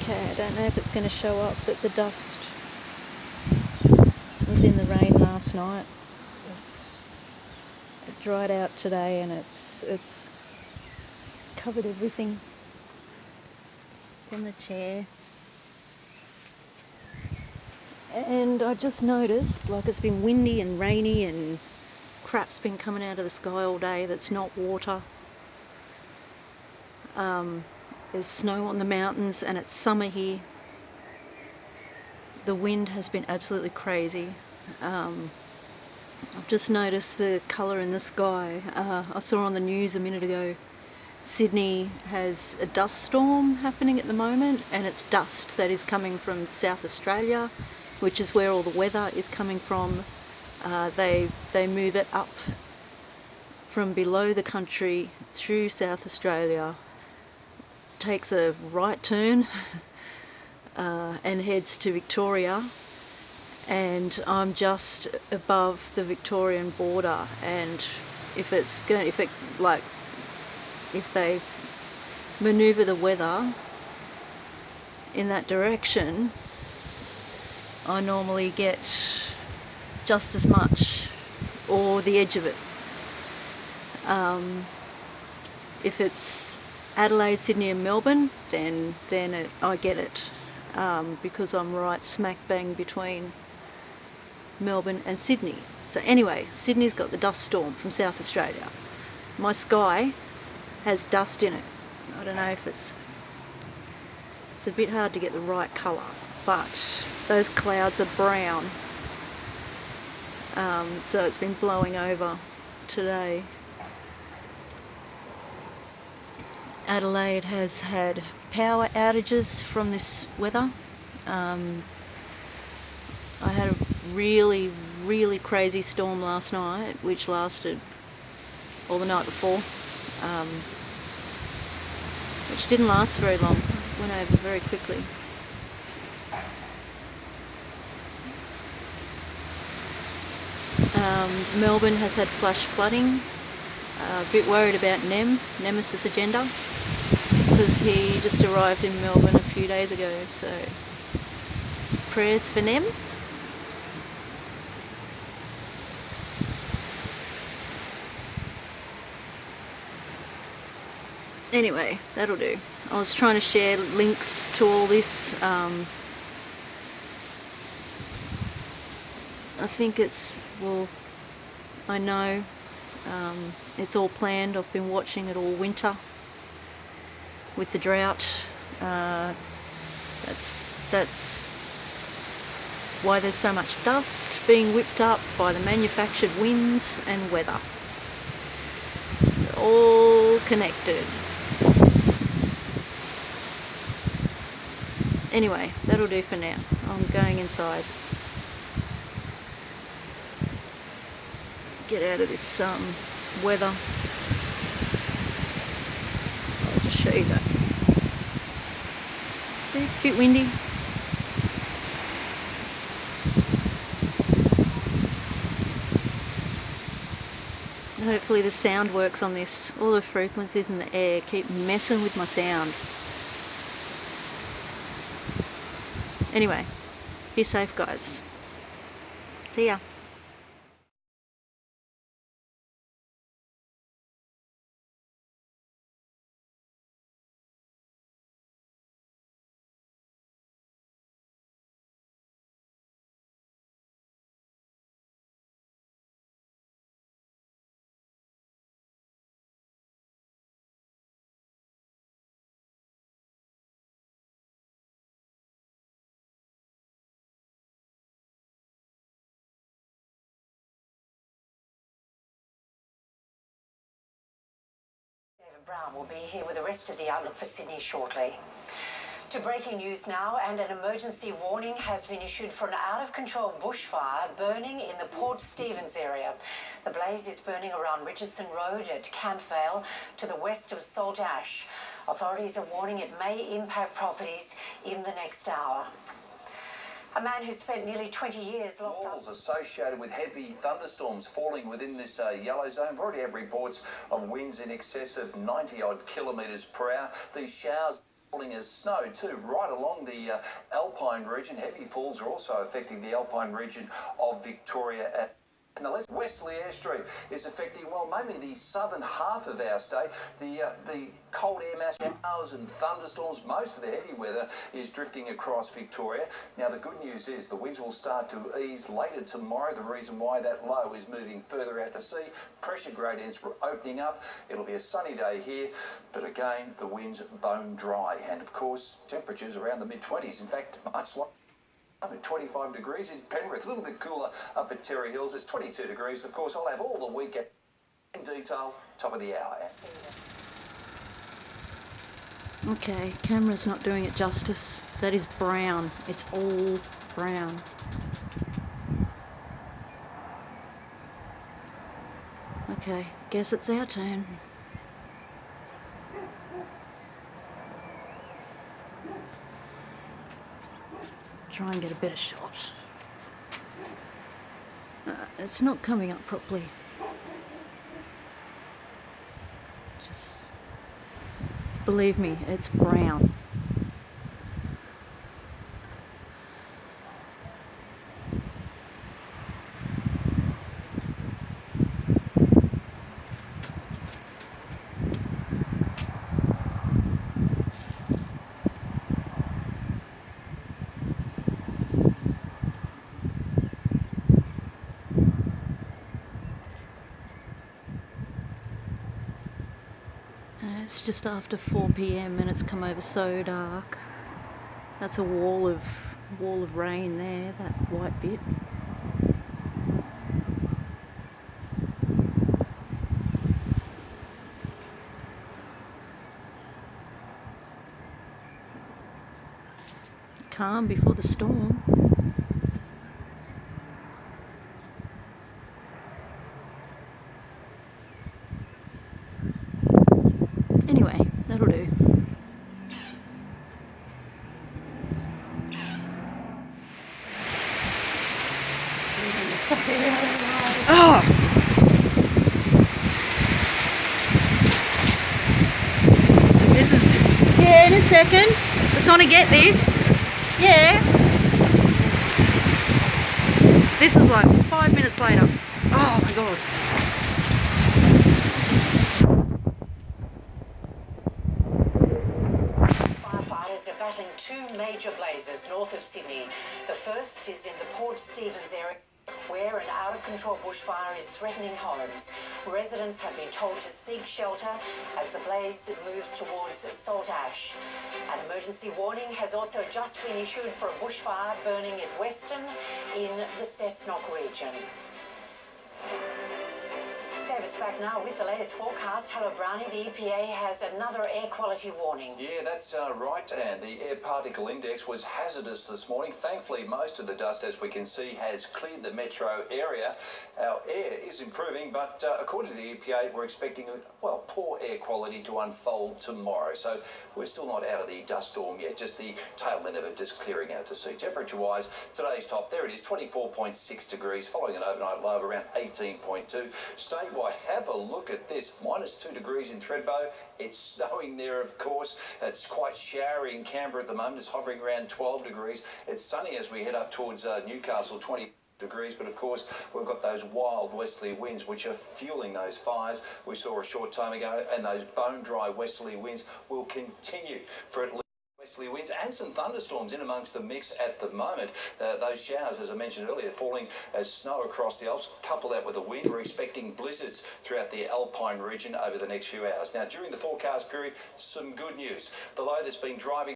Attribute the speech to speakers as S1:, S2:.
S1: Okay, I don't know if it's going to show up, but the dust was in the rain last night. It dried out today, and it's covered everything. It's on the chair. And I just noticed, like, it's been windy and rainy and crap's been coming out of the sky all day that's not water. There's snow on the mountains and it's summer here. The wind has been absolutely crazy. I've just noticed the colour in the sky. I saw on the news a minute ago, Sydney has a dust storm happening at the moment, and it's dust that is coming from South Australia, which is where all the weather is coming from. They move it up from below the country through South Australia, takes a right turn and heads to Victoria, and I'm just above the Victorian border, and if they manoeuvre the weather in that direction, I normally get just as much or the edge of it. If it's Adelaide, Sydney and Melbourne, then I get it, because I'm right smack bang between Melbourne and Sydney. So anyway, Sydney's got the dust storm from South Australia. My sky has dust in it. I don't know if it's a bit hard to get the right colour, but those clouds are brown. So it's been blowing over today. Adelaide has had power outages from this weather. I had a really crazy storm last night, which lasted all the night before, which didn't last very long. It went over very quickly. Melbourne has had flash flooding. A bit worried about Nemesis Agenda, because he just arrived in Melbourne a few days ago, so prayers for Nem. Anyway, that'll do. I was trying to share links to all this. I think I know it's all planned. I've been watching it all winter with the drought. That's why there's so much dust being whipped up by the manufactured winds and weather. They're all connected. Anyway, that'll do for now. I'm going inside. Get out of this weather. I'll just show you that. A bit windy. Hopefully the sound works on this. All the frequencies in the air keep messing with my sound. Anyway, be safe, guys. See ya.
S2: Brown will be here with the rest of the outlook for Sydney shortly. To breaking news now, and an emergency warning has been issued for an out-of-control bushfire burning in the Port Stephens area. The blaze is burning around Richardson Road at Campvale to the west of Salt Ash. Authorities are warning it may impact properties in the next hour. A man who spent nearly 20 years locked up.
S3: Associated with heavy thunderstorms falling within this yellow zone. We've already had reports of winds in excess of 90-odd kilometres per hour. These showers falling as snow too, right along the Alpine region. Heavy falls are also affecting the Alpine region of Victoria. Now, Westerly airstream is affecting, well, mainly the southern half of our state. The cold air mass, showers and thunderstorms, most of the heavy weather is drifting across Victoria. Now, the good news is the winds will start to ease later tomorrow. The reason why that low is moving further out to sea, pressure gradients were opening up. It'll be a sunny day here, but again, the winds bone dry. And, of course, temperatures around the mid-20s. In fact, much like 25 degrees in Penrith, a little bit cooler up at Terry Hills. It's 22 degrees. Of course, I'll have all the weekend in detail, top of the hour.
S1: Okay, camera's not doing it justice. That is brown. It's all brown. Okay, guess it's our turn. Try and get a better shot. It's not coming up properly. Just believe me, it's brown. It's just after 4 p.m. and it's come over so dark. That's a wall of rain there, that white bit. Calm before the storm. Anyway, that'll do. Oh! This is... Yeah, in a second. Just want to get this. Yeah. This is like 5 minutes later. Oh my god.
S2: Firefighters are battling two major blazes north of Sydney. The first is in the Port Stephens area, where an out-of-control bushfire is threatening homes. Residents have been told to seek shelter as the blaze moves towards salt ash. An emergency warning has also just been issued for a bushfire burning at Weston in the Cessnock region. David's back now with the latest forecast. Hello, Brownie. The EPA has another air quality warning.
S3: Yeah, that's right, and the air particle index was hazardous this morning. Thankfully, most of the dust, as we can see, has cleared the metro area. Our air is improving, but according to the EPA, we're expecting, well, poor air quality to unfold tomorrow. So we're still not out of the dust storm yet, just the tail end of it just clearing out to sea. Temperature-wise, today's top, there it is, 24.6 degrees, following an overnight low of around 18.2. Statewide, have a look at this, -2 degrees in Thredbo. It's snowing there, of course. It's quite showery in Canberra at the moment. It's hovering around 12 degrees. It's sunny as we head up towards Newcastle, 20 degrees, but of course we've got those wild westerly winds which are fueling those fires we saw a short time ago, and those bone dry westerly winds will continue for at least westerly winds and some thunderstorms in amongst the mix at the moment. Those showers, as I mentioned earlier, falling as snow across the Alps. Couple that with the wind, we're expecting blizzards throughout the Alpine region over the next few hours. Now, during the forecast period, some good news. The low that's been driving